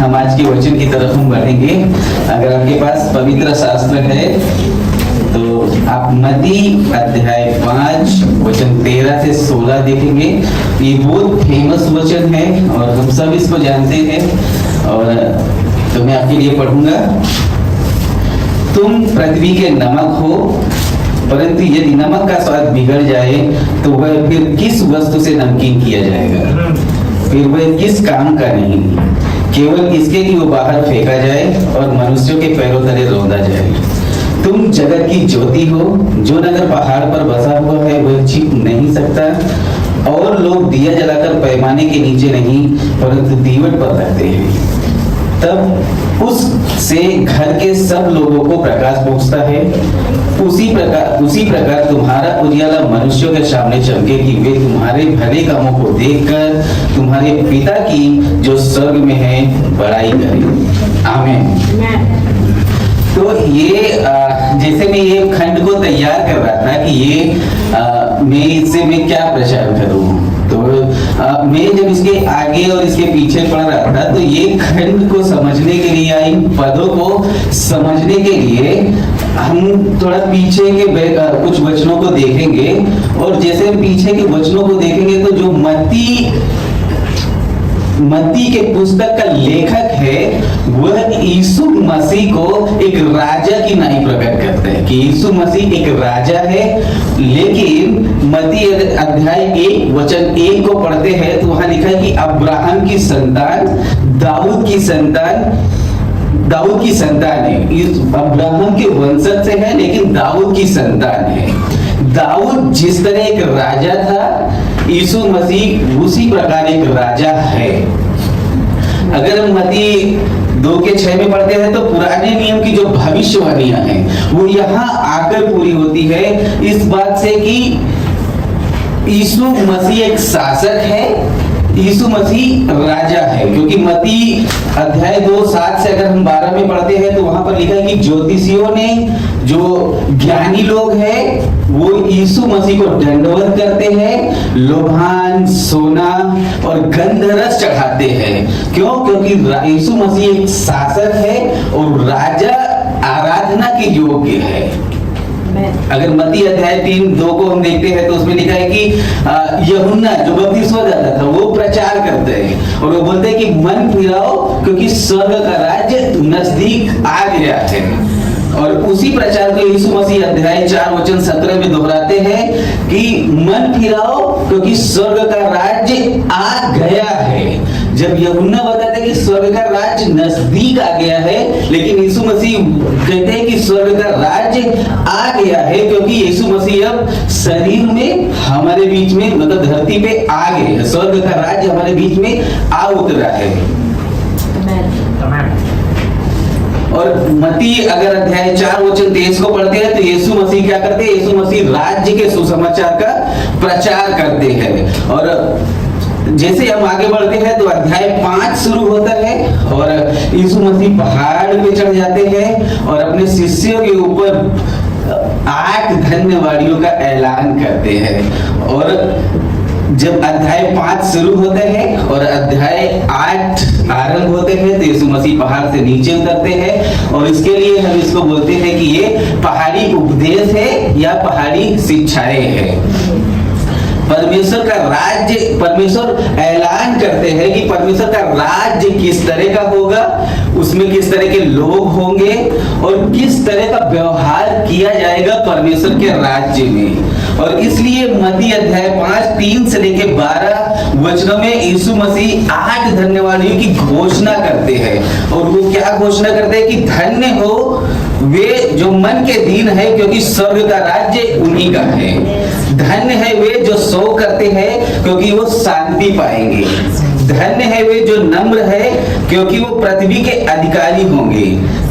हम आज के वचन की तरफ हम बढ़ेंगे। अगर आपके पास पवित्र शास्त्र है तो आप मत्ती अध्याय 5 वचन 13 से 16 देखेंगे। ये बहुत फेमस वचन है और हम सब इसको जानते हैं, और तो मैं आपके लिए पढ़ूंगा। तुम पृथ्वी के नमक हो, परंतु यदि नमक का स्वाद बिगड़ जाए तो वह फिर किस वस्तु से नमकीन किया जाएगा, फिर वह किस काम का नहीं, केवल इसके कि वो बाहर फेंका जाए और मनुष्यों के पैरों तले रौंदा जाए। तुम जगत की ज्योति हो। जो नगर पहाड़ पर बसा हुआ है वह छिप नहीं सकता, और लोग दिया जलाकर पैमाने के नीचे नहीं परंतु दीवट पर रखते हैं, तब उससे घर के सब लोगों को प्रकाश पहुंचता है। उसी प्रकार तुम्हारा उजियाला मनुष्यों के सामने चमके कि वे तुम्हारे भले कामों को देखकर तुम्हारे पिता की जो स्वर्ग में है बड़ाई करें। आमीन। तो ये जैसे मैं ये खंड को तैयार कर रहा था कि ये मैं क्या प्रचार करूं, तो मैं जब इसके आगे और इसके पीछे पढ़ रहा था तो ये खंड को समझने के लिए, इन पदों को समझने के लिए हम थोड़ा पीछे के कुछ वचनों को देखेंगे। और जैसे हम पीछे के वचनों को देखेंगे तो जो मत्ती के पुस्तक का लेखक है वह यीशु मसीह को एक राजा की नाई प्रकट करते हैं कि यीशु मसीह एक राजा है। लेकिन मत्ती अध्याय 1 वचन 1 को पढ़ते हैं तो वहां लिखा है कि अब्राहम की संतान, दाऊद की संतान है। अब्राहम के वंशज से है लेकिन दाऊद की संतान है। दाऊद जिस तरह एक राजा था, यीशु मसीह उसी प्रकार एक राजा है। अगर हम मत्ती 2:6 में पढ़ते हैं तो पुराने नियम की जो भविष्यवाणियां हैं वो यहाँ आकर पूरी होती है, इस बात से कि यीशु मसीह एक शासक है, यीशु मसीह राजा है। क्योंकि मत्ती अध्याय 2:7 से अगर हम 12 में पढ़ते हैं तो वहां पर लिखा है कि ज्योतिषियों ने, जो ज्ञानी लोग हैं, वो यीशु मसीह को दंडवत करते हैं, लोभान, सोना और गंधरस चढ़ाते हैं। क्यों? क्योंकि यीशु मसीह एक शासक है और राजा आराधना के योग्य है। अगर मत्ती अध्याय 3:2 को हम देखते हैं तो उसमें लिखा है कि यूहन्ना जो बपतिस्मा देता था वो प्रचार करते हैं और वो बोलते हैं कि मन फिराओ क्योंकि स्वर्ग का राज्य नजदीक आ गया है। और उसी प्रचार को यीशु मसीह अध्याय 4 वचन 17 में दोहराते हैं कि मन फिराओ क्योंकि स्वर्ग का राज्य आ गया है। जब यूहन्ना बताते हैं कि स्वर्ग का राज्य नजदीक आ गया है, लेकिन यीशु मसीह कहते हैं कि स्वर्ग का राज्य आ गया है क्योंकि यीशु मसीह अब शरीर में हमारे बीच में, मतलब धरती पे आ गए। स्वर्ग का राज्य हमारे बीच में आ उतरा है। और मत्ती अगर अध्याय 4 वचन 23 को पढ़ते हैं तो यीशु मसीह क्या करते हैं? यीशु मसीह राज्य के सुसमाचार का प्रचार करते हैं। और जैसे हम आगे बढ़ते हैं तो अध्याय 5 शुरू होता है और यीशु मसीह पहाड़ पे चढ़ जाते हैं और अपने शिष्यों के ऊपर 8 धन्यवादियों का ऐलान करते हैं। और जब अध्याय 5 शुरू होते हैं और अध्याय 8 आरंभ होते हैं तो यीशु मसीह पहाड़ से नीचे उतरते हैं। और इसके लिए हम इसको बोलते हैं कि ये पहाड़ी उपदेश है या पहाड़ी शिक्षाएं हैं। परमेश्वर का राज्य, परमेश्वर ऐलान करते हैं कि परमेश्वर का राज्य किस तरह का होगा, उसमें किस तरह के लोग होंगे और किस तरह का व्यवहार किया जाएगा परमेश्वर के राज्य में। और इसलिए मत्ती अध्याय 5:3 से लेकर 12 वचनों में यीशु मसीह 8 धन्यवादियों की घोषणा करते हैं। और वो क्या घोषणा करते हैं कि धन्य हो वे जो मन के दीन है क्योंकि स्वर्ग का राज्य उन्हीं का है। धन्य है वे जो शोक करते हैं क्योंकि वो शांति पाएंगे। धन्य है वे जो नम्र है क्योंकि वो पृथ्वी के अधिकारी होंगे।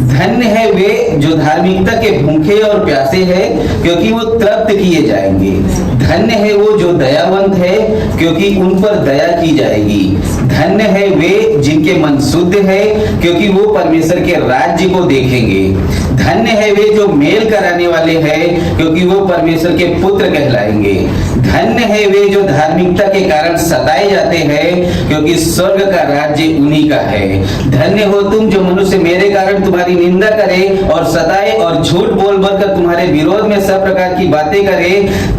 धन्य है वे जो धार्मिकता के भूखे और प्यासे हैं क्योंकि वो तृप्त किए जाएंगे। धन्य है वो जो दयावंत है क्योंकि उन पर दया की जाएगी। धन्य है वे जिनके मन शुद्ध है क्योंकि वो परमेश्वर के राज्य को देखेंगे। धन्य है वे जो मेल कराने वाले हैं क्योंकि वो परमेश्वर के पुत्र कहलाएंगे। धन्य है वे जो धार्मिकता के कारण सताए जाते हैं, क्योंकि स्वर्ग का राज्य उन्हीं का है। धन्य हो तुम जो मनुष्य मेरे कारण तुम्हारी निंदा करे और सताए और झूठ बोल कर तुम्हारे विरोध में सब प्रकार की बातें करे,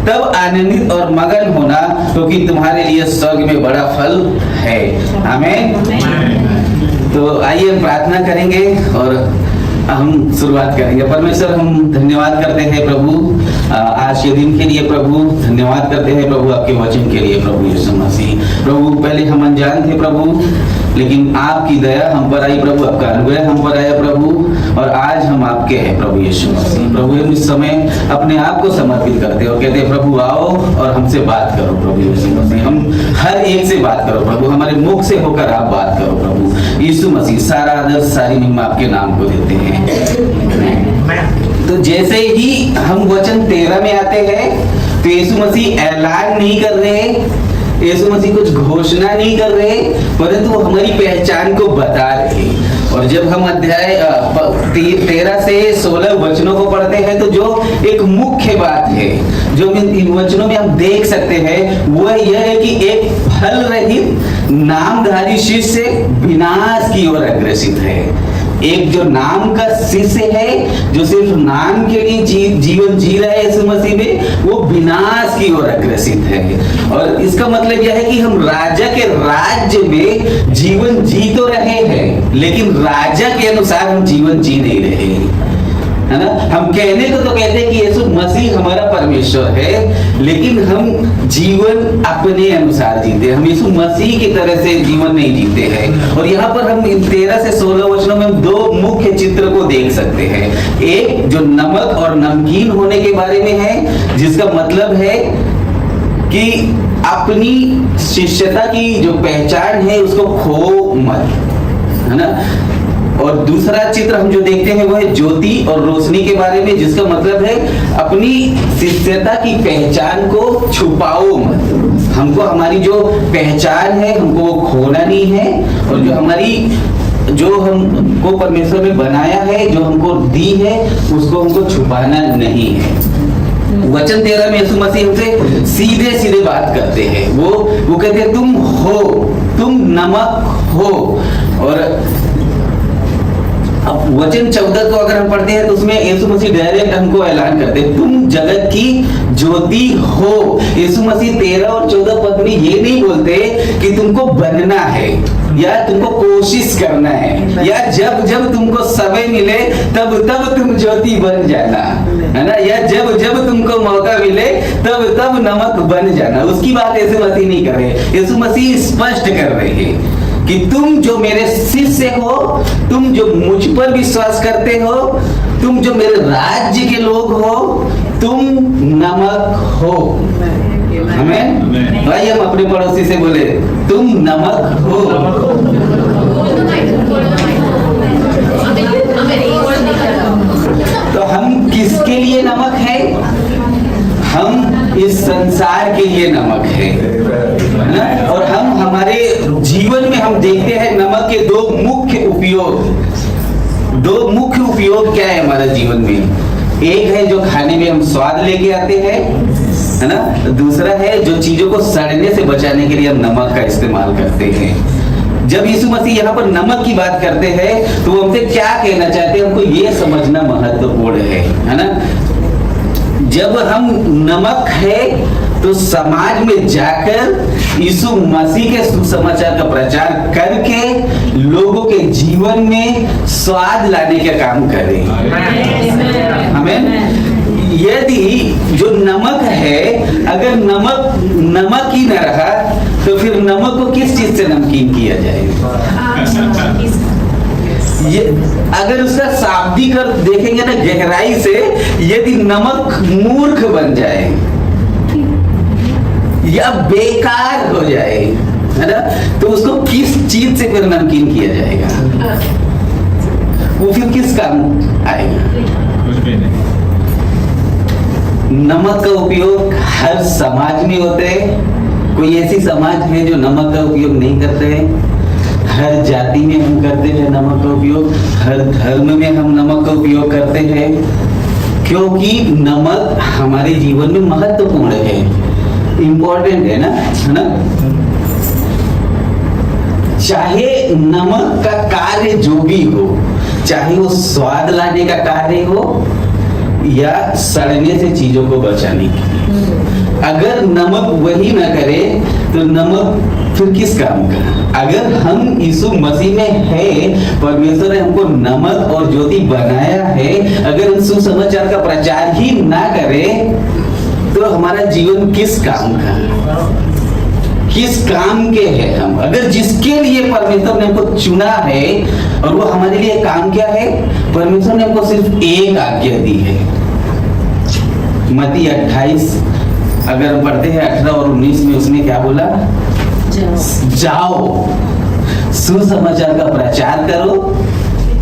तब आनंदित और मगन होना, क्योंकि तुम्हारे लिए स्वर्ग में बड़ा फल है। आमीन। तो आइए हम प्रार्थना करेंगे और हम शुरुआत करेंगे। परमेश्वर, हम धन्यवाद करते हैं प्रभु आज के दिन के लिए प्रभु, धन्यवाद करते हैं प्रभु आपके वचन के लिए प्रभु यीशु मसीह। प्रभु पहले हम अनजान थे प्रभु, लेकिन आपकी दया हम पर आई प्रभु, आपका अनुग्रह हम पर आया प्रभु, और आज हम आपके हैं प्रभु यीशु मसीह। प्रभु हम इस समय अपने आप को समर्पित करते और कहते हैं प्रभु आओ और हमसे बात करो प्रभु यीशु मसीह। हम हर एक से बात करो प्रभु, हमारे मुख से होकर आप बात करो प्रभु यीशु मसीह। सारा आदर सारी महिमा आपके नाम को देते हैं। तो जैसे ही हम वचन 13 में आते हैं तो यीशु मसीह ऐलान नहीं कर रहे, यीशु मसीह कुछ घोषणा नहीं कर रहे, परंतु वो हमारी पहचान को बता रहे। और जब हम अध्याय 13 से 16 वचनों को पढ़ते हैं तो जो एक मुख्य बात है जो इन वचनों में हम देख सकते हैं वह यह है कि एक फल रहित नामधारी शिष्य विनाश की ओर अग्रसित है। एक जो नाम का शिष्य है, जो सिर्फ नाम के लिए जीवन जी रहा है यीशु मसीह में, वो विनाश की ओर अग्रसित है। और इसका मतलब यह है कि हम राजा के राज्य में जीवन जी तो रहे हैं, लेकिन राजा के अनुसार हम जीवन जी नहीं रहे, है ना। हम कहने को तो कहते हैं कि यीशु मसीह हमारा परमेश्वर है, लेकिन हम जीवन अपने अनुसार जीते हैं, हम यीशु मसीह की तरह से जीवन नहीं जीते हैं। और यहाँ पर हम इन 13 से 16 वचनों में दो मुख्य चित्र को देख सकते हैं। एक जो नमक और नमकीन होने के बारे में है, जिसका मतलब है कि अपनी शिष्यता की जो पहचान है उसको खो मत, है ना। और दूसरा चित्र हम जो देखते हैं वो है ज्योति और रोशनी के बारे में, जिसका मतलब है अपनी शिष्यता की पहचान को छुपाओ मत। हमको हमारी जो पहचान है हमको वो खोना नहीं है, और जो हमारी जो हमको परमेश्वर ने बनाया है, जो हमको दी है, उसको हमको छुपाना नहीं है। वचन 13 में यीशु मसीह हमसे सीधे सीधे बात करते हैं। वो कहते हैं तुम हो, तुम नमक हो। और अब वचन 14 को अगर हम पढ़ते हैं तो उसमें यीशु मसीह डायरेक्ट हमको ऐलान करते हैं तुम जगत की ज्योति हो। यीशु मसीह 13 और 14 पद में ये नहीं बोलते कि तुमको बनना है या तुमको कोशिश करना है, या जब जब तुमको समय मिले तब तब तुम ज्योति बन जाना, है ना, या जब जब तुमको मौका मिले तब तब नमक बन जाना। उसकी बात यीशु मसीह नहीं कर रहे। यीशु मसीह स्पष्ट कर रहे हैं कि तुम जो मेरे शिष्य हो, तुम जो मुझ पर विश्वास करते हो, तुम जो मेरे राज्य के लोग हो, तुम नमक हो। हमें भाई हम अपने पड़ोसी से बोले तुम नमक हो। तो हम किसके लिए नमक है? हम इस संसार के लिए नमक है ना। और हम हमारे जीवन में हम देखते हैं नमक के दो मुख्य उपयोग क्या है हमारे जीवन में। एक है जो खाने में हम स्वाद लेके आते हैं, है ना। दूसरा है जो चीजों को सड़ने से बचाने के लिए हम नमक का इस्तेमाल करते हैं। जब यीशु मसीह यहाँ पर नमक की बात करते हैं तो वो हमसे क्या कहना चाहते हैं, हमको ये समझना महत्वपूर्ण है ना। जब हम नमक है तो समाज में जाकर यीशु मसीह के सुसमाचार का प्रचार करके लोगों के जीवन में स्वाद लाने का काम करें। हमें यदि जो नमक है, अगर नमक ही न रहा तो फिर नमक को किस चीज से नमकीन किया जाएगा? ये अगर उसका शाब्दिक अर्थ देखेंगे ना गहराई से, यदि नमक मूर्ख बन जाए या बेकार हो जाए, है ना, तो उसको किस चीज से फिर नमकीन किया जाएगा? वो फिर किस काम आएगा? कुछ भी नहीं। नमक का उपयोग हर समाज में होते हैं। कोई ऐसी समाज है जो नमक का उपयोग नहीं करते हैं? हर जाति में हम करते हैं नमक का उपयोग, हर धर्म में हम नमक का उपयोग करते हैं, क्योंकि नमक हमारे जीवन में महत्वपूर्ण है। इंपॉर्टेंट है ना। चाहे नमक का कार्य जो भी हो, चाहे वो स्वाद लाने का कार्य हो या सड़ने से चीजों को बचाने की, अगर नमक वही ना करे तो नमक फिर किस काम का। अगर हम यीशु मसीह में है, परमेश्वर ने हमको नमक और ज्योति बनाया है, अगर हम सुसमाचार का प्रचार ही ना करें तो हमारा जीवन किस काम का, किस काम के हैं हम। अगर जिसके लिए परमेश्वर ने हमको चुना है और वो हमारे लिए काम क्या है, परमेश्वर ने हमको सिर्फ एक आज्ञा दी है। मत्ती 28 अगर हम पढ़ते हैं 18 और 19 में, उसने क्या बोला, जाओ सुसमाचार का प्रचार करो,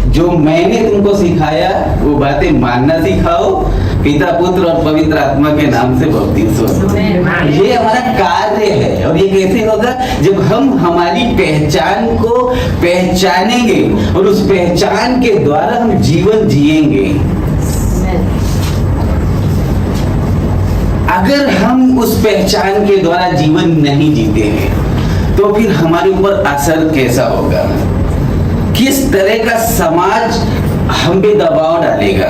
जो मैंने तुमको सिखाया वो बातें मानना सिखाओ, पिता पुत्र और पवित्र आत्मा के नाम से बपतिस्मा। ये हमारा कार्य है। और ये कैसे होगा, जब हम हमारी पहचान को पहचानेंगे और उस पहचान के द्वारा हम जीवन जिएंगे। अगर हम उस पहचान के द्वारा जीवन नहीं जीते हैं तो फिर हमारे ऊपर असर कैसा होगा, किस तरह का समाज हम पे दबाव डालेगा,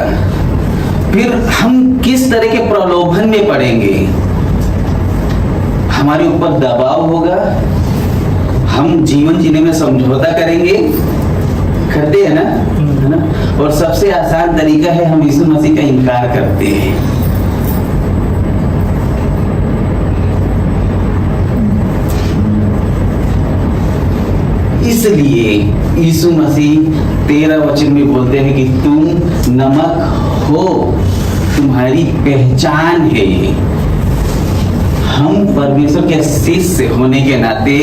फिर हम किस तरह के प्रलोभन में पड़ेंगे। हमारे ऊपर दबाव होगा, हम जीवन जीने में समझौता करेंगे, करते हैं ना, है ना। और सबसे आसान तरीका है हम यीशु मसीह का इनकार करते हैं। इसलिए यीशु मसीह 13 वचन में बोलते हैं कि तुम नमक हो, तुम्हारी पहचान है ये। हम परमेश्वर के शिष्य होने के नाते,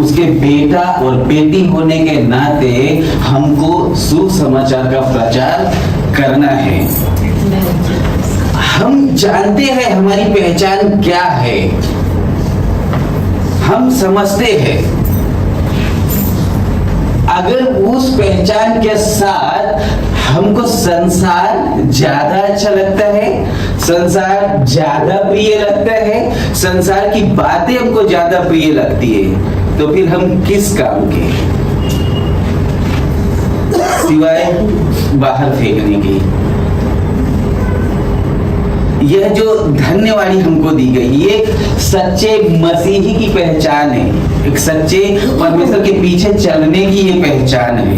उसके बेटा और बेटी होने के नाते हमको सुसमाचार का प्रचार करना है। हम जानते हैं हमारी पहचान क्या है, हम समझते हैं। अगर उस पहचान के साथ हमको संसार ज्यादा अच्छा लगता है, संसार ज्यादा प्रिय लगता है, संसार की बातें हमको ज्यादा प्रिय लगती है, तो फिर हम किस काम के, सिवाय बाहर फेंकने की। यह जो धन्यवादी हमको दी गई, ये सच्चे मसीही की पहचान है, एक सच्चे परमेश्वर के पीछे चलने की ये पहचान है।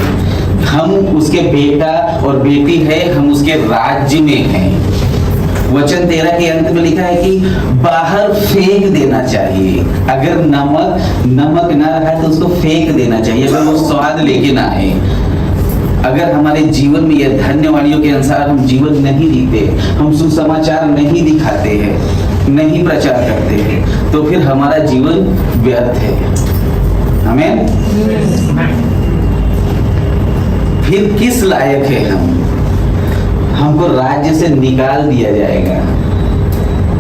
हम उसके बेटा और बेटी है, हम उसके राज्य में हैं। वचन 13 के अंत में लिखा है कि बाहर फेंक देना चाहिए। अगर नमक ना रहा तो उसको फेंक देना चाहिए, अगर वो स्वाद लेके ना आए। अगर हमारे जीवन में यह धन्यवादियों के अनुसार हम जीवन नहीं जीते, हम सुसमाचार नहीं दिखाते हैं, नहीं प्रचार करते हैं, तो फिर हमारा जीवन व्यर्थ है। आमीन। फिर किस लायक है हम, हमको राज्य से निकाल दिया जाएगा।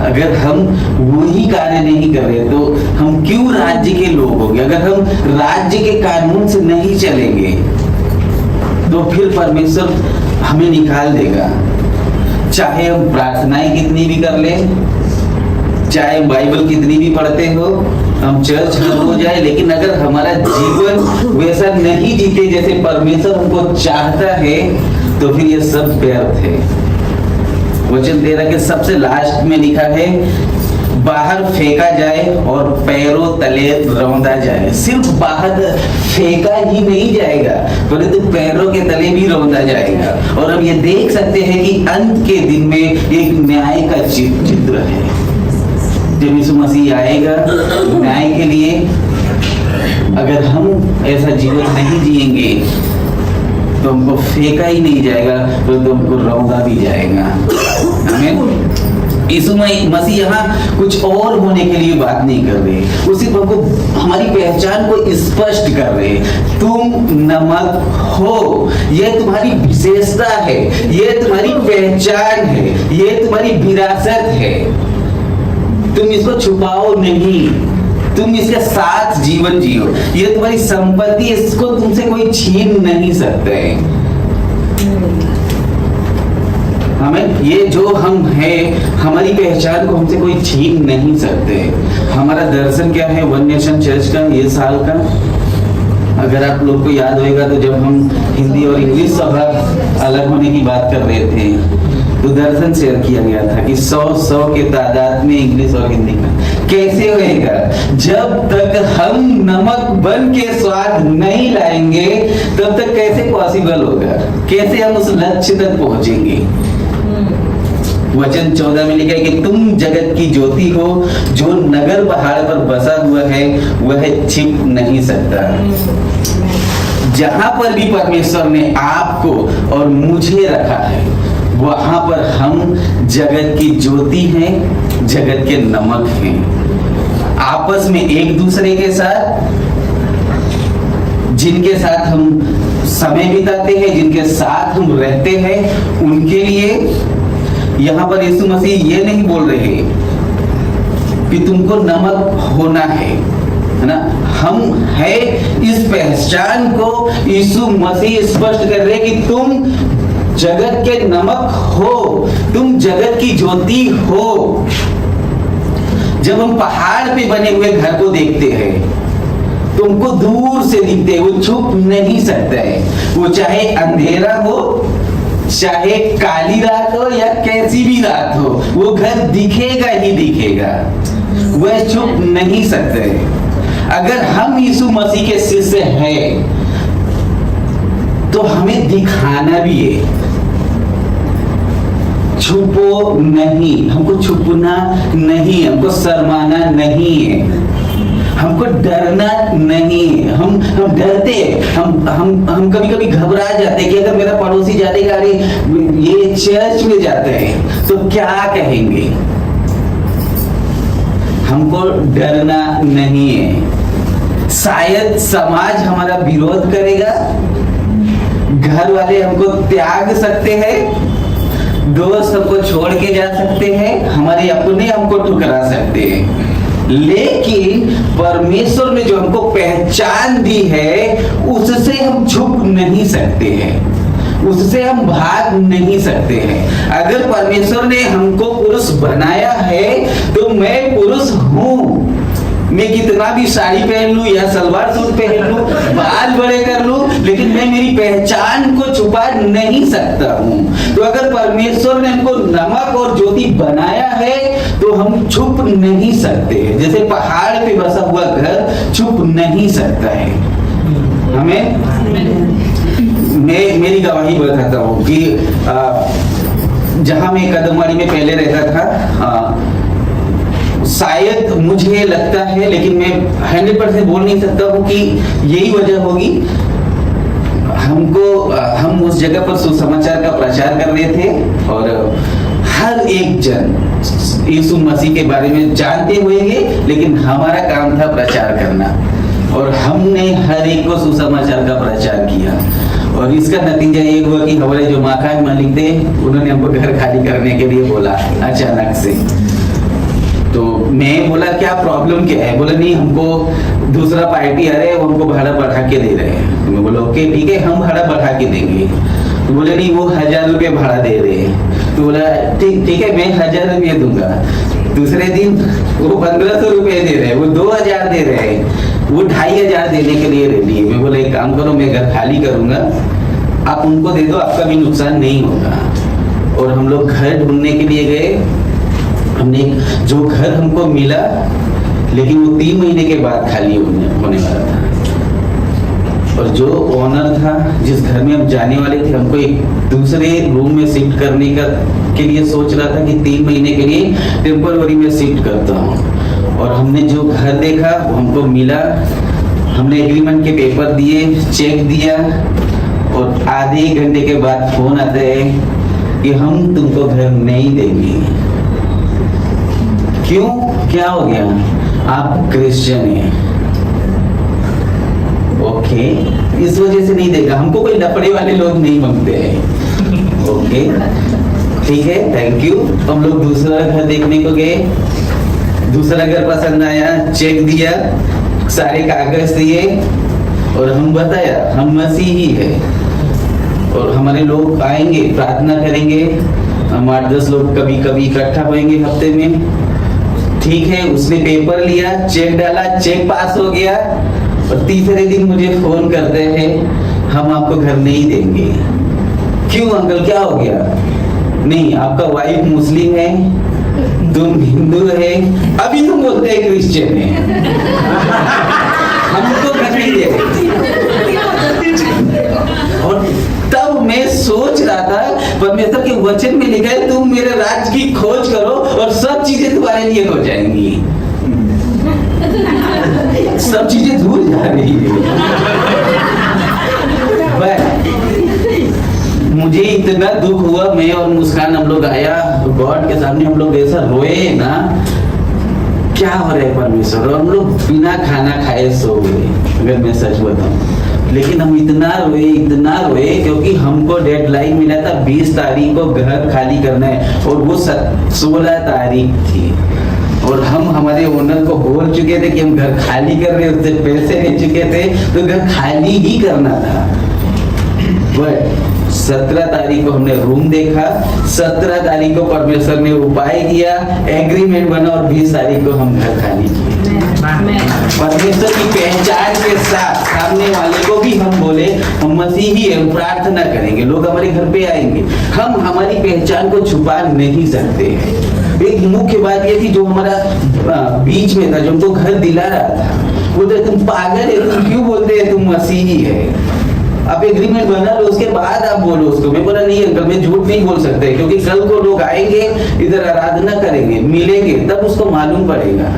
अगर हम वही कार्य नहीं कर रहे तो हम क्यों राज्य के लोग होंगे। अगर हम राज्य के कानून से नहीं चलेंगे तो फिर परमेश्वर हमें निकाल देगा। चाहे हम प्रार्थनाएं कितनी भी कर लें, चाहे बाइबल कितनी भी पढ़ते हो, हम चर्च में हो जाए, लेकिन अगर हमारा जीवन वैसा नहीं जीते जैसे परमेश्वर हमको चाहता है तो फिर ये सब व्यर्थ है। वचन 13 के सबसे लास्ट में लिखा है बाहर फेंका जाए और पैरों तले रौंदा जाए। सिर्फ बाहर फेंका ही नहीं जाएगा परंतु पैरों के तले भी रौंदा जाएगा। और हम ये देख सकते हैं कि अंत के दिन में एक न्याय का चित्र है। जब यीशु मसीह आएगा न्याय के लिए, अगर हम ऐसा जीवन नहीं जिएंगे तो हमको फेंका ही नहीं जाएगा तो हमको रौंदा भी जाएगा। आमीन। यीशु मसीह यहाँ कुछ और होने के लिए बात नहीं कर रहे, वो सिर्फ हमको हमारी पहचान को स्पष्ट कर रहे। तुम नमक हो, यह तुम्हारी विशेषता है, यह तुम्हारी पहचान है, यह तुम्हारी विरासत है। तुम इसको छुपाओ नहीं, तुम इसके साथ जीवन जियो। ये तुम्हारी संपत्ति, इसको तुमसे कोई छीन नहीं सकते। हमें ये जो हम हैं, हमारी पहचान को हमसे कोई छीन नहीं सकते। हमारा दर्शन क्या है वन नेशन चर्च का ये साल का, अगर आप लोग को याद होएगा तो जब हम हिंदी और इंग्लिश सभा अलग होने की बात कर रहे थे तो दर्शन शेयर किया गया था कि 100 के तादाद में इंग्लिश और हिंदी का। कैसे होएगा? जब तक हम नमक बन के स्वाद नहीं लाएंगे तब तक कैसे पॉसिबल होगा? कैसे हम उस लक्ष्य तक पहुंचेंगे? वचन 14 में लिखा है कि तुम जगत की ज्योति हो, जो नगर पहाड़ पर बसा हुआ है वह छिप नहीं सकता। जहां पर भी परमेश्वर ने आपको और मुझे रखा है वहां पर हम जगत की ज्योति हैं, जगत के नमक हैं। आपस में एक दूसरे के साथ, जिनके साथ हम समय बिताते हैं, जिनके साथ हम रहते हैं, उनके लिए यहाँ पर यीशु मसीह ये नहीं बोल रहे कि तुमको नमक होना है ना। हम है इस पहचान को यीशु मसीह स्पष्ट कर रहे कि तुम जगत के नमक हो, तुम जगत की ज्योति हो। जब हम पहाड़ पे बने हुए घर को देखते हैं तुमको दूर से दिखते हैं, वो छुप नहीं सकता है। वो चाहे अंधेरा हो, चाहे काली रात हो या कैसी भी रात हो, वो घर दिखेगा ही दिखेगा, वह छुप नहीं सकते। अगर हम यीशु मसीह के शिष्य हैं तो हमें दिखाना भी है, छुपो नहीं, हमको छुपना नहीं, हमको शर्माना नहीं है, हमको डरना नहीं है। हम डरते हैं, हम कभी कभी घबरा जाते हैं कि अगर मेरा पड़ोसी जानेगा अरे ये चर्च में जाते हैं तो क्या कहेंगे। हमको डरना नहीं है। शायद समाज हमारा विरोध करेगा, घर वाले हमको त्याग सकते हैं, दोस्त हमको छोड़ के जा सकते हैं, हमारे अपने हमको ठुकरा सकते हैं, लेकिन परमेश्वर ने जो हमको पहचान दी है उससे हम छुप नहीं सकते हैं, उससे हम भाग नहीं सकते हैं। अगर परमेश्वर ने हमको पुरुष बनाया है तो मैं पुरुष हूं। मैं कितना भी साड़ी पहन लूं या सलवार सूट पहन लूं, बाल बड़े कर लूं, लेकिन मैं मेरी पहचान को छुपा नहीं सकता हूं। तो अगर परमेश्वर ने हमको नमक और ज्योति बनाया है तो हम छुप नहीं सकते। जैसे पहाड़ पे बसा हुआ घर छुप नहीं सकता है। हमें मैं मेरी गवाही बताता हूँ कि जहां मैं कदमवाड़ी में पहले रहता था, शायद मुझे लगता है, लेकिन मैं 100% बोल नहीं सकता हूँ कि यही वजह होगी, हम उस जगह पर सुसमाचार का प्रचार कर रहे थे और हर एक जन यीशु मसीह के बारे में जानते हुए, लेकिन हमारा काम था प्रचार करना और हमने हर एक को सुसमाचार का प्रचार किया। और इसका नतीजा ये हुआ कि हमारे जो मकान मालिक थे उन्होंने हमको घर खाली करने के लिए बोला अचानक से। तो मैं बोला क्या प्रॉब्लम क्या है? बोला नहीं, हमको दूसरा पार्टी आ रहे हैं, वो हमको भाड़ा बढ़ा के दे रहे हैं। तो मैं बोला ओके ठीक है, हम भाड़ा बढ़ा के देंगे। तो बोले नहीं, वो 1000 रुपये भाड़ा दे रहे हैं। तो बोला ठीक है, मैं 1000 रुपये दूंगा। दूसरे दिन वो 1500 रुपये दे रहे हैं, वो 2000 दे रहे हैं, वो 2500 देने के लिए रेडी है। मैं बोला एक काम करो, मैं घर खाली करूंगा, आप उनको दे दो, आपका भी नुकसान नहीं होगा। और हम लोग घर ढूंढने के लिए गए। हमने जो घर हमको मिला, लेकिन वो 3 महीने के बाद खाली होने वाला था। और जो ओनर था, जिस घर में हम जाने वाले थे, हमको एक दूसरे रूम में शिफ्ट करने के लिए सोच रहा था कि 3 महीने के लिए टेम्पररी में शिफ्ट करता हूँ। और हमने जो घर देखा वो हमको मिला। हमने एग्रीमेंट के पेपर दिए, चेक दिया और आधे 1 घंटे के बाद फोन आता है कि हम तुमको घर नहीं देंगे। क्यों? क्या हो गया? आप क्रिश्चियन हैं। ओके, इस वजह से नहीं देगा। हमको कोई लफड़े वाले लोग नहीं मांगते हैं। ओके ठीक है, थैंक यू। हम लोग दूसरा घर देखने को गए, दूसरा घर पसंद आया, चेक दिया, सारे कागज दिए और हम बताया हम मसीही है और हमारे लोग आएंगे, प्रार्थना करेंगे, हम 8-10 लोग कभी कभी इकट्ठा होंगे हफ्ते में, ठीक है। उसने पेपर लिया, चेक डाला, चेक पास हो गया और तीसरे दिन मुझे फोन करते हैं हम आपको घर नहीं देंगे। क्यों अंकल, क्या हो गया? नहीं, आपका वाइफ मुस्लिम है, तुम हिंदू है, अभी तुम बोलते हैं क्रिश्चियन है, हमको घर नहीं दे रहे। और तब मैं सोच रहा था परमेश्वर के वचन में लिखा है तुम मेरे राज्य की खोज करो और सब चीजें तुम्हारे लिए हो जाएंगी। सब चीजें दूर जा रही है। मुझे इतना दुख हुआ, मैं और मुस्कान हम लोग आया गॉड के सामने, हम लोग ऐसा रोए ना, क्या हो रहा है परमेश्वर, और हम लोग बिना खाना खाए सो गए, अगर मैं सच बताऊं। लेकिन हम इतना रोए क्योंकि हमको डेडलाइन मिला था 20 तारीख को घर खाली करना है और वो 16 तारीख थी और हम हमारे ओनर को बोल चुके थे कि हम घर खाली कर रहे हैं, उससे पैसे ले चुके थे तो घर खाली ही करना था। बट 17 तारीख को हमने रूम देखा, 17 तारीख को परमेश्वर ने उपाय किया, एग्रीमेंट बना और 20 तारीख को हम घर खाली किए। परमेश्वर की पहचान के साथ सामने वाले को भी हम बोले हम मसीही हैं, प्रार्थना करेंगे, लोग हमारे घर पे आएंगे। हम हमारी पहचान को छुपा नहीं सकते। एक मुख्य बात ये थी जो हमारा बीच में था, जो हमको घर दिला रहा था, वो तो तुम पागल है, तुम क्यों बोलते हैं तुम मसीही है? आप एग्रीमेंट बना लो, उसके बाद आप बोलो उसको। मैं बोला नहीं अंकल, मैं झूठ नहीं बोल सकते, क्योंकि कल को लोग आएंगे इधर आराधना करेंगे, मिलेंगे, तब उसको मालूम पड़ेगा।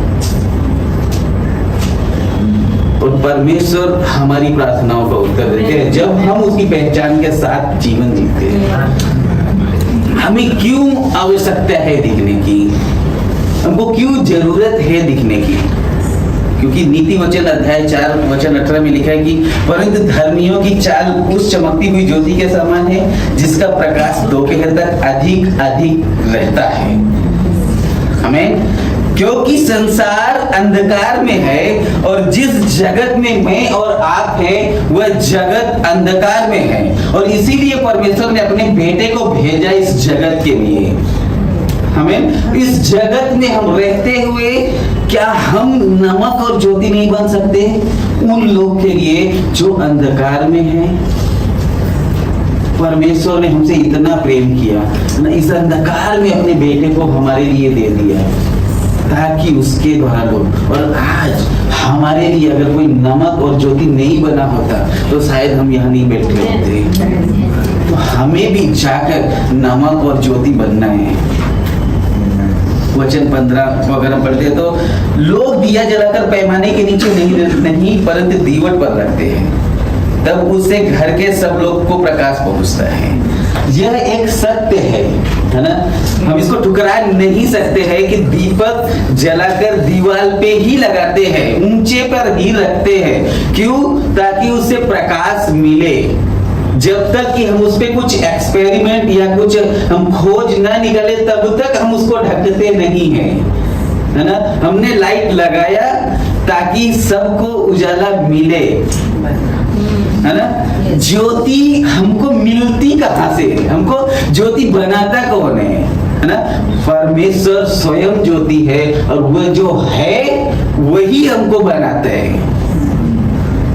और परमेश्वर हमारी प्रार्थनाओं का उत्तर देते हैं जब हम उसकी पहचान के साथ जीवन जीते हैं। हमें क्यों आवश्यकता है दिखने की, हमको क्यों जरूरत है दिखने की? क्योंकि नीति वचन अध्याय 4 वचन 18 में लिखा है कि परंतु धर्मियों की चाल उस चमकती हुई ज्योति के समान है जिसका प्रकाश दोपहर तक अधिक अधिक रहता है। हमें क्योंकि संसार अंधकार में है और जिस जगत में मैं और आप हैं वह जगत अंधकार में है, और इसीलिए परमेश्वर ने अपने बेटे को भेजा इस जगत के लिए। हमें इस जगत में हम रहते हुए क्या हम नमक और ज्योति नहीं बन सकते उन लोग के लिए जो अंधकार में है? परमेश्वर ने हमसे इतना प्रेम किया, इस अंधकार में अपने बेटे को हमारे लिए दे दिया ताकि उसके द्वारा लोग, और आज हमारे लिए अगर कोई नमक और ज्योति नहीं बना होता तो शायद हम यहाँ नहीं बैठे होते। तो हमें भी जाकर नमक और ज्योति बनना है। वचन 15 अगर हम पढ़ते हैं तो लोग दिया जलाकर पैमाने के नीचे नहीं परंतु दीवट पर रखते हैं, तब उससे घर के सब लोग को प्रकाश पहुंचता है। यह एक सत्य है ना, हम इसको ठुकरा नहीं सकते हैं कि दीपक जलाकर दीवार पे ही लगाते हैं, ऊंचे पर ही रखते हैं। क्यों? ताकि उससे प्रकाश मिले। जब तक कि हम उस पे कुछ एक्सपेरिमेंट या कुछ हम खोज ना निकाले तब तक हम उसको ढकते नहीं हैं, है ना। हमने लाइट लगाया ताकि सबको उजाला मिले, है ना। ज्योति हमको मिलती कहां से? हमको ज्योति बनाता कौन है ना? परमेश्वर स्वयं ज्योति है और वह जो है वही हमको बनाता है।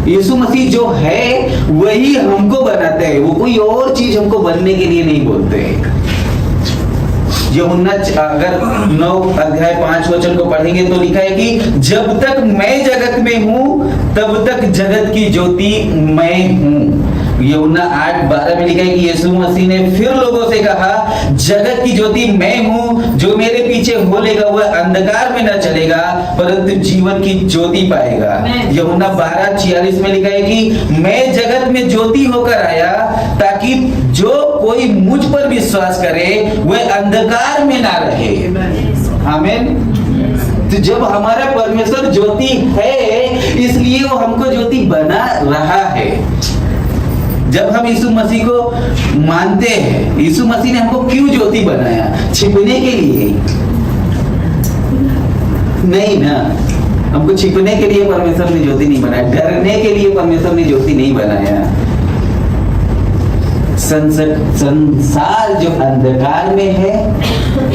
यीशु मसीह जो है वही हमको बनाते हैं, वो कोई और चीज हमको बनने के लिए नहीं बोलते हैं। यूहन्ना अगर 9 अध्याय 5 वचन को पढ़ेंगे तो लिखा है कि जब तक मैं जगत में हूं तब तक जगत की ज्योति मैं हूं। यूहन्ना 8:12 में लिखा है कि यीशु मसीह ने फिर लोगों से कहा जगत की ज्योति मैं हूं, जो मेरे पीछे हो लेगा वह अंधकार में न चलेगा परंतु जीवन की ज्योति पाएगा। यूहन्ना 12:46 में लिखा है कि मैं जगत में ज्योति होकर आया ताकि जो कोई मुझ पर विश्वास करे वह अंधकार में ना रहे। आमीन। तो जब हमारा परमेश्वर ज्योति है इसलिए वो हमको ज्योति बना रहा है। जब हम यीशु मसीह को मानते हैं, यीशु मसीह ने हमको क्यों ज्योति बनाया? छिपने के लिए नहीं ना, हमको छिपने के लिए परमेश्वर ने ज्योति नहीं बनाया, डरने के लिए परमेश्वर ने ज्योति नहीं बनाया। संसार जो अंधकार में है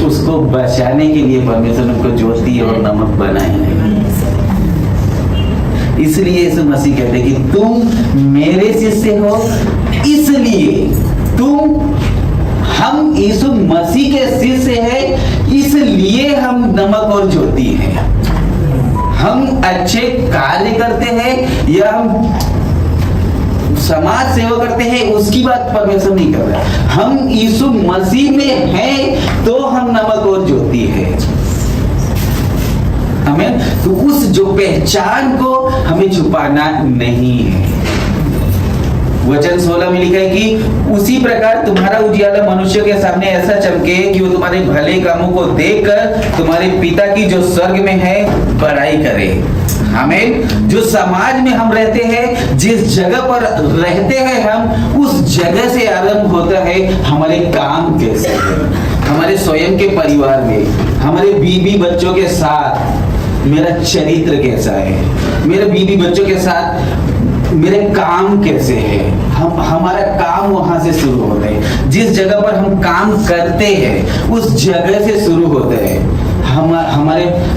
उसको बचाने के लिए परमेश्वर ने उनको ज्योति और नमक बनाए हैं। इसलिए यीशु मसीह कहते हैं कि तुम मेरे शिष्य हो, इसलिए हम यीशु मसीह के शिष्य हैं, इसलिए हम नमक और ज्योति हैं। हम अच्छे कार्य करते हैं या हम समाज सेवा करते हैं उसकी बात परमेश्वर नहीं कर रहा। हम यीशु मसीह में हैं तो हम नमक और ज्योति है। हमें तो उस जो पहचान को हमें छुपाना नहीं है। वचन 16 में लिखा है कि उसी प्रकार तुम्हारा उजियाला मनुष्य के सामने ऐसा चमके कि वो तुम्हारे भले कामों को देखकर तुम्हारे पिता की जो स्वर्ग में है बड़ाई करे। हमें जो समाज में हम रहते हैं, जिस जगह पर रहते हैं हम, उस जगह से आरंभ होता है हमारे काम कैसे है, हमारे स्वयं के परिवार में, हमारे बीवी बच्चों के साथ मेरा चरित्र कैसा है, मेरे बीवी बच्चों के साथ मेरे काम कैसे है। हमारा काम वहां से शुरू होता है। जिस जगह पर हम काम करते हैं उस जगह से शुरू होता है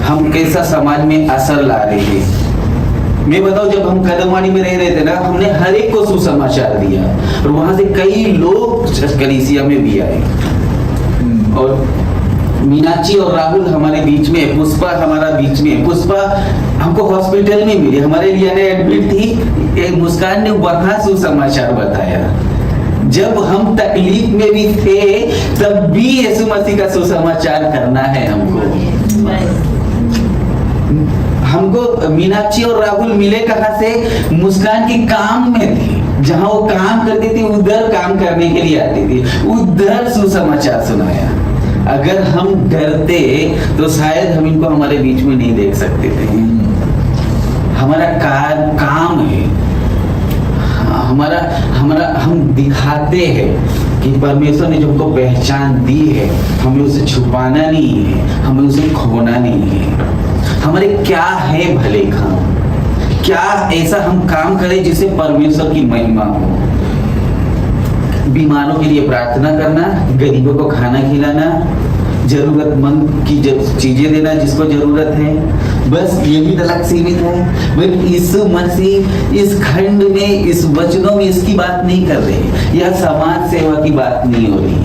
हम कैसा समाज में असर ला रहे हैं। मैं बताऊं, जब हम कदमवाड़ी में रह रहे थे ना, हमने हर एक को सुसमाचार दिया और वहां से कई लोग कलीसिया में भी आए। और मीनाक्षी और राहुल हमारे बीच में, पुष्पा हमारा बीच में। पुष्पा हमको हॉस्पिटल में मिली, हमारे लिए एडमिट थी। एक मुस्कान ने वहां सुसमाचार बताया। जब हम तकलीफ में भी थे तब भी यीशु मसीह का सुसमाचार करना है हमको मीनाक्षी और राहुल मिले कहाँ से? मुस्कान की काम में थी, जहां वो काम करती थी उधर काम करने के लिए आती थी, उधर सुसमाचार सुनाया। अगर हम डरते तो शायद हम इनको हमारे बीच में नहीं देख सकते थे। हमारा काम है, हमारा हम दिखाते हैं कि परमेश्वर ने जो हमको पहचान दी है, हमें उसे छुपाना नहीं है, हमें उसे खोना नहीं है। हमारे क्या है भले काम, क्या ऐसा हम काम करें जिससे परमेश्वर की महिमा हो। बीमारों के लिए प्रार्थना करना, गरीबों को खाना खिलाना, जरूरतमंद की चीजें देना जिसको जरूरत है, बस यही तक सीमित है। बट यीशु मसीह इस खंड में, इस वचनों में इसकी बात नहीं कर रहे, या समाज सेवा की बात नहीं हो रही।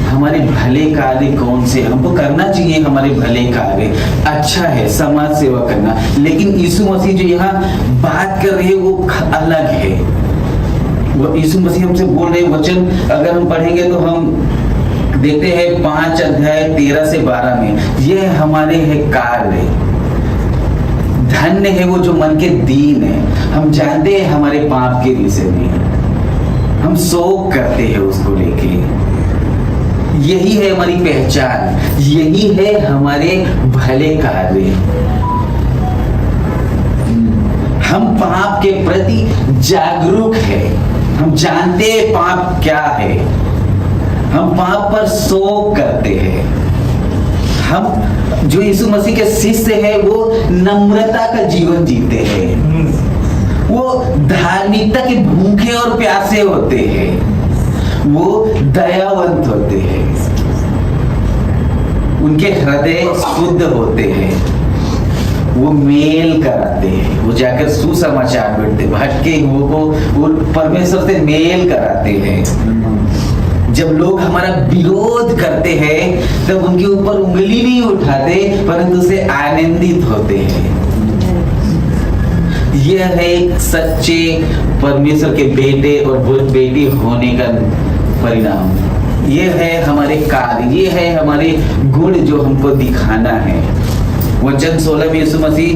हमारे भले कार्य कौन से हमको करना चाहिए? हमारे भले कार्य अच्छा है समाज सेवा करना, लेकिन यीशु मसीह जो यहाँ बात कर रहे हैं वो अलग है। वो यीशु मसीह हमसे बोल रहे वचन अगर हम पढ़ेंगे तो हम देखते हैं 5 अध्याय 13 से 12 में, ये हमारे है कार्य। धन्य है वो जो मन के दीन है। हम जानते हैं हमारे पाप के विषय में, हम शोक करते हैं उसको लेके। यही है हमारी पहचान, यही है हमारे भले कार्य। हम पाप के प्रति जागरूक है, हम जानते हैं पाप क्या है, हम पाप पर शोक करते हैं। हम जो यीशु मसीह के शिष्य है वो नम्रता का जीवन जीते हैं, वो धार्मिकता के भूखे और प्यासे होते हैं, वो दयावंत होते हैं, उनके हृदय शुद्ध होते हैं, वो मेल कराते हैं, वो जाकर सुसमाचार बैठते, भटके हुओं को वो परमेश्वर से मेल कराते हैं। जब लोग हमारा विरोध करते हैं तब उनके ऊपर उंगली नहीं उठाते, परंतु उसे आनंदित होते हैं। यह है एक सच्चे परमेश्वर के बेटे और बेटी होने का परिणाम। ये है हमारे कार्य, ये है हमारे गुण जो हमको दिखाना है। वचन 16 में यीशु मसीह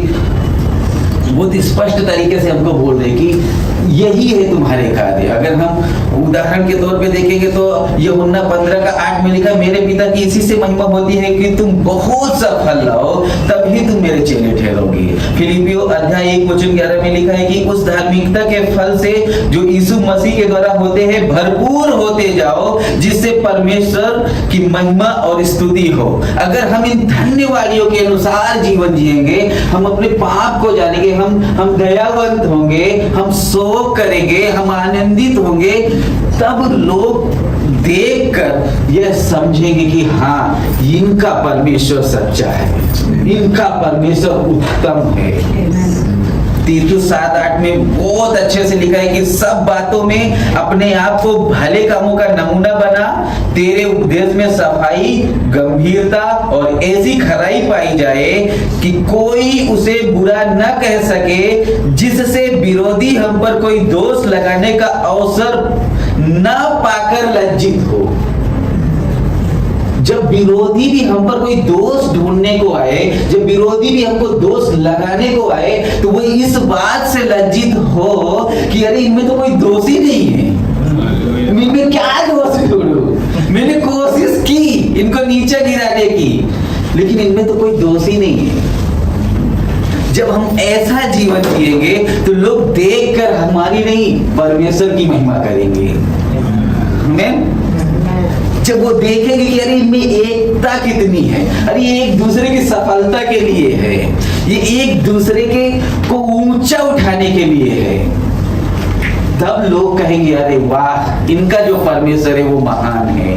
बहुत स्पष्ट तरीके से हमको बोल रहे कि यही है तुम्हारे कार्य। अगर हम उदाहरण के तौर पे देखेंगे तो यूहन्ना 15:8 में लिखा, मेरे पिता की इसी से महिमा होती है कि तुम बहुत सा फल लाओ, तभी तुम मेरे चेले ठहरोगे। फिलिपियों 1:11 में लिखा है कि उस धार्मिकता के फल से जो यीशु मसीह के द्वारा होते हैं भरपूर होते जाओ, जिससे परमेश्वर की महिमा और स्तुति हो। अगर हम इन धन्यवादियों के अनुसार जीवन जिएंगे, हम अपने पाप को जानेंगे, हम दयावंत होंगे, हम शोक करेंगे, हम आनंदित होंगे, तब लोग देखकर यह समझेंगे कि हाँ, इनका परमेश्वर सच्चा है, इनका परमेश्वर उत्तम है। तीतुस 7:8 में बहुत अच्छे से लिखा है कि सब बातों में अपने आप को भले कामों का नमूना बना, तेरे उपदेश में सफाई, गंभीरता और ऐसी खराई पाई जाए कि कोई उसे बुरा न कह सके, जिससे विरोधी हम पर कोई दोष लगाने का अवसर न पाकर लज्जित हो। जब विरोधी भी हम पर कोई दोष ढूंढने को आए, जब विरोधी भी हमको दोष लगाने को आए, तो वो इस बात से लज्जित हो कि अरे इनमें तो कोई दोष ही नहीं है, इनमें क्या दोष ढूंढूं? मैंने कोशिश की इनको नीचे गिराने की, लेकिन इनमें तो कोई दोष ही नहीं है। जब हम ऐसा जीवन जिएंगे तो लोग देखकर हमारी नहीं, परमेश्वर की महिमा करेंगे। आमीन। जब वो देखेंगे कि अरे इनमें एकता कितनी है, अरे ये एक दूसरे की सफलता के लिए है, ये एक दूसरे के को ऊंचा उठाने के लिए है, तब लोग कहेंगे अरे वाह, इनका जो परमेश्वर है वो महान है,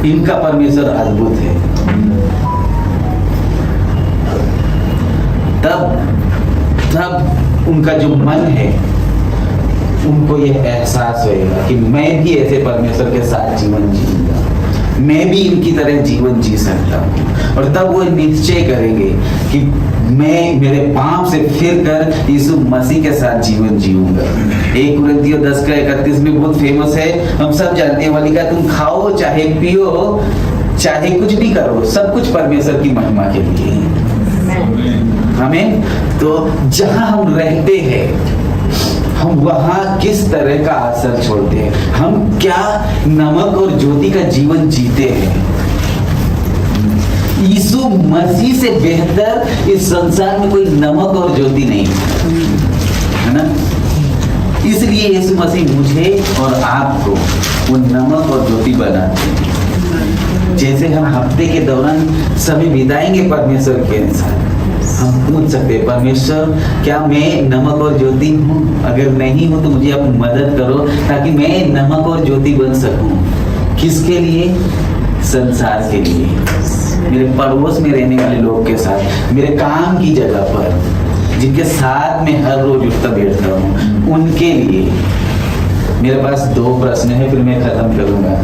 इनका परमेश्वर अद्भुत है। तब उनका जो मन है, उनको यह एहसास होगा कि मैं भी ऐसे परमेश्वर के साथ जीवन जीऊंगा, मैं भी इनकी तरह जीवन जी सकता हूँ। और तब वो निश्चय करेंगे कि मैं मेरे पाप से फिर कर यीशु मसीह के साथ जीवन जीऊंगा। 1 कुरिन्थियों 10:31 में बहुत फेमस है, हम सब जानते हैं, वाली का तुम खाओ चाहे पियो चाहे कुछ भी करो, सब कुछ परमेश्वर की महिमा के लिए। आमीन। तो जहां हम रहते हैं, हम वहां किस तरह का असर छोड़ते हैं, हम क्या नमक और ज्योति का जीवन जीते हैं। यीशु मसीह से बेहतर इस संसार में कोई नमक और ज्योति नहीं है ना। इसलिए यीशु मसीह मुझे और आपको वो नमक और ज्योति बनाते हैं। जैसे हम हफ्ते के दौरान समय बिताएंगे परमेश्वर के साथ, हम पूछ सकते हैं, परमेश्वर क्या मैं नमक और ज्योति हूँ? अगर नहीं हूँ तो मुझे आप मदद करो ताकि मैं नमक और ज्योति बन सकूं। किसके लिए? संसार के लिए, मेरे पड़ोस में रहने वाले लोग के साथ, मेरे काम की जगह पर, जिनके साथ में हर रोज उठता बैठता हूँ, उनके लिए। मेरे पास 2 प्रश्न है, फिर मैं खत्म करूंगा।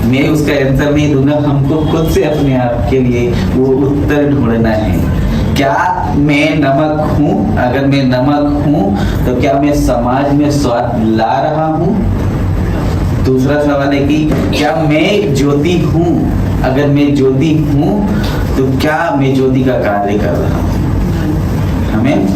मैं उसका आंसर नहीं दूंगा, हमको खुद से अपने आप के लिए वो उत्तर ढूंढना है। क्या मैं नमक हूँ? अगर मैं नमक हूँ तो क्या मैं समाज में स्वाद ला रहा हूँ? दूसरा सवाल है कि क्या मैं ज्योति हूँ? अगर मैं ज्योति हूँ तो क्या मैं ज्योति का कार्य कर रहा हूँ? हमें